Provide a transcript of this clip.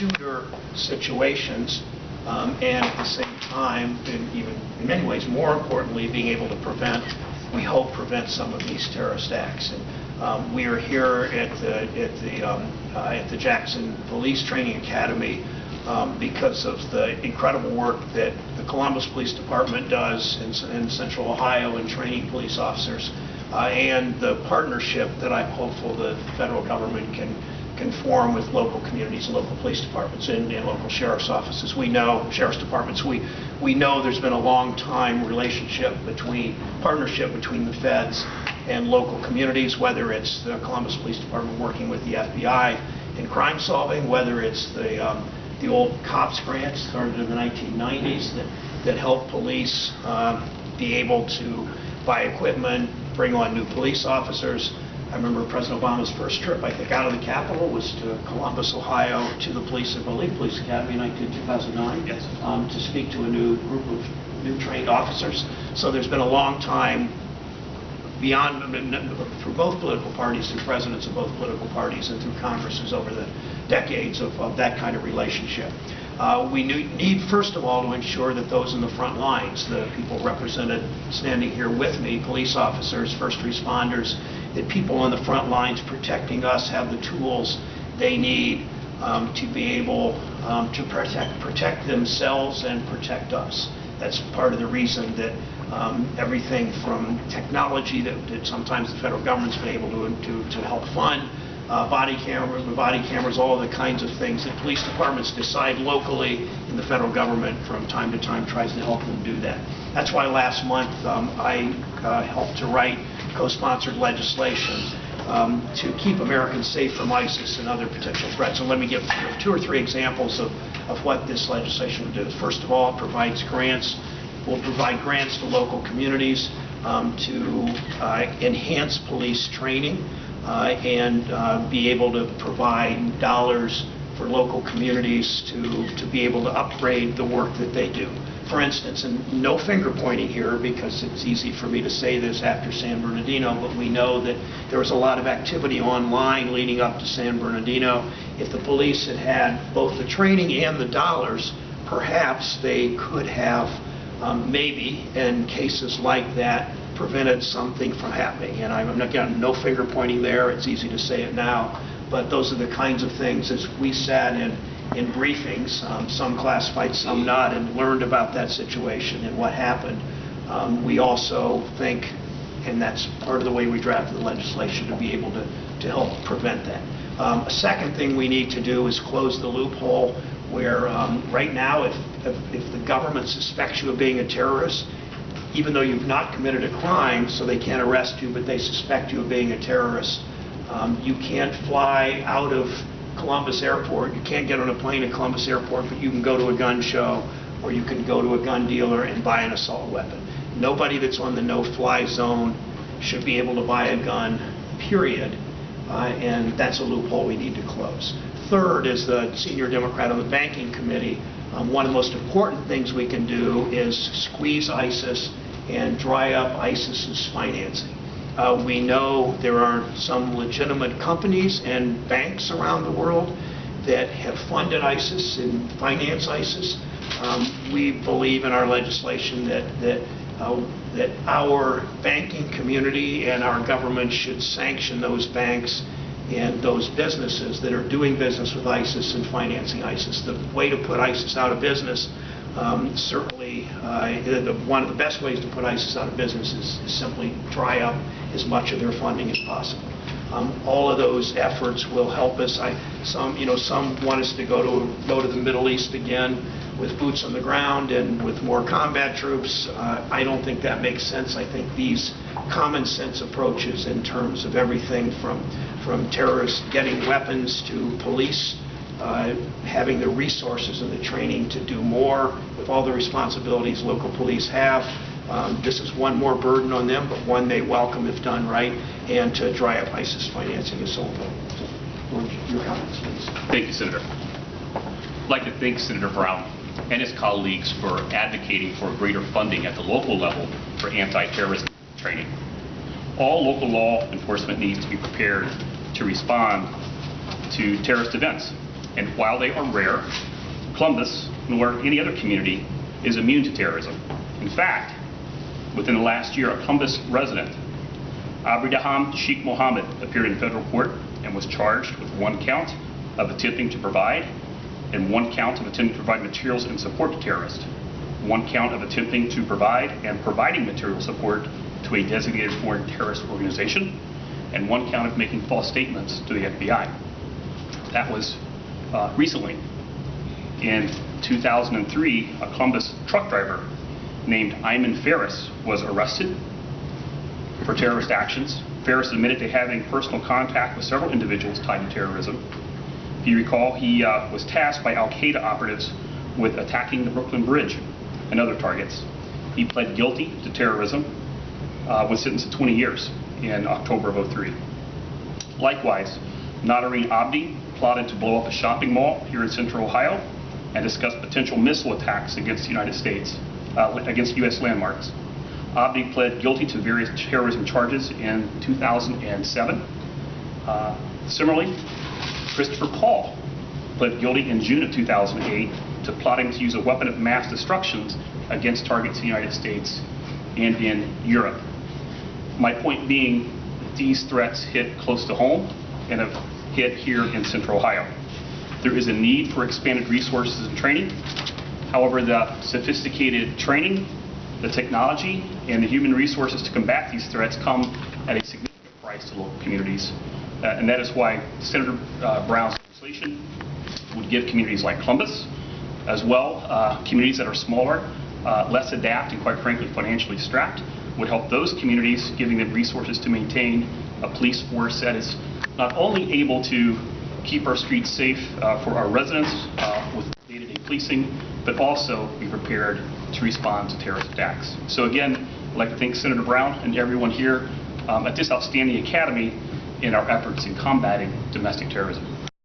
shooter situations, and at the same time, and even in many ways more importantly, being able to we hope prevent some of these terrorist acts. And we are here at the Jackson Police Training Academy because of the incredible work that the Columbus Police Department does in Central Ohio in training police officers, and the partnership that I'm hopeful the federal government can form with local communities and local police departments and local sheriff's offices. We know, sheriff's departments, we know there's been a long time partnership between the feds and local communities, whether it's the Columbus Police Department working with the FBI in crime solving, whether it's the old COPS grants started in the 1990s that help police be able to buy equipment, bring on new police officers. I remember President Obama's first trip, I think, out of the Capitol was to Columbus, Ohio, to the Police Academy in 2009, yes. To speak to a new group of new trained officers. So there's been a long time beyond, through both political parties, through presidents of both political parties, and through Congresses over the decades of that kind of relationship. We need, first of all, to ensure that those in the front lines, the people represented standing here with me, police officers, first responders, that people on the front lines protecting us have the tools they need to be able to protect themselves and protect us. That's part of the reason that everything from technology that sometimes the federal government's been able to help fund, body cameras, all the kinds of things that police departments decide locally, and the federal government from time to time tries to help them do that. That's why last month I helped to write co-sponsored legislation to keep Americans safe from ISIS and other potential threats. And let me give 2 or 3 examples of what this legislation would do. First of all, it provides grants. We'll provide grants to local communities to enhance police training and be able to provide dollars for local communities to be able to upgrade the work that they do. For instance, and no finger pointing here because it's easy for me to say this after San Bernardino, but we know that there was a lot of activity online leading up to San Bernardino. If the police had had both the training and the dollars, perhaps they could have maybe in cases like that prevented something from happening. And I'm again, no finger pointing there, it's easy to say it now, but those are the kinds of things as we sat in briefings, some classified, some not, and learned about that situation and what happened. We also think, and that's part of the way we drafted the legislation, to be able to help prevent that. A second thing we need to do is close the loophole where right now if the government suspects you of being a terrorist, even though you've not committed a crime, so they can't arrest you, but they suspect you of being a terrorist, you can't fly out of Columbus Airport. You can't get on a plane at Columbus Airport, but you can go to a gun show or you can go to a gun dealer and buy an assault weapon. Nobody that's on the no-fly zone should be able to buy a gun, period, and that's a loophole we need to close. Third, as the senior Democrat on the Banking Committee, one of the most important things we can do is squeeze ISIS and dry up ISIS's financing. We know there are some legitimate companies and banks around the world that have funded ISIS and finance ISIS. We believe in our legislation that our banking community and our government should sanction those banks and those businesses that are doing business with ISIS and financing ISIS. The way to put ISIS out of business, certainly one of the best ways to put ISIS out of business is simply dry up as much of their funding as possible. All of those efforts will help us. Some want us to go to the Middle East again with boots on the ground and with more combat troops. I don't think that makes sense. I think these common sense approaches in terms of everything from terrorists getting weapons to police having the resources and the training to do more with all the responsibilities local police have. This is one more burden on them, but one they welcome if done right, and to dry up ISIS financing is so important. So, your comments, please. Thank you, Senator. I'd like to thank Senator Brown and his colleagues for advocating for greater funding at the local level for anti-terrorism training. All local law enforcement needs to be prepared to respond to terrorist events. And while they are rare, Columbus, nor any other community, is immune to terrorism. In fact, within the last year, a Columbus resident, Abdirahman Sheikh Mohammed, appeared in federal court and was charged with 1 count of attempting to provide and 1 count of attempting to provide materials in support to terrorists, 1 count of attempting to provide and providing material support to a designated foreign terrorist organization, and 1 count of making false statements to the FBI. That was recently. In 2003, a Columbus truck driver named Ayman Ferris was arrested for terrorist actions. Ferris admitted to having personal contact with several individuals tied to terrorism. If you recall, he was tasked by Al-Qaeda operatives with attacking the Brooklyn Bridge and other targets. He pled guilty to terrorism, was sentenced to 20 years in October of 2003. Likewise, Nadareen Abdi plotted to blow up a shopping mall here in Central Ohio and discussed potential missile attacks against the United States, against U.S. landmarks. Abdi pled guilty to various terrorism charges in 2007. Similarly, Christopher Paul pled guilty in June of 2008 to plotting to use a weapon of mass destruction against targets in the United States and in Europe. My point being, these threats hit close to home and have hit here in Central Ohio. There is a need for expanded resources and training. However, the sophisticated training, the technology, and the human resources to combat these threats come at a significant price to local communities. And that is why Senator Brown's legislation would give communities like Columbus, as well communities that are smaller, less adept, and quite frankly financially strapped, would help those communities, giving them resources to maintain a police force that is not only able to keep our streets safe for our residents with day-to-day policing, but also be prepared to respond to terrorist attacks. So again, I'd like to thank Senator Brown and everyone here at this outstanding academy in our efforts in combating domestic terrorism.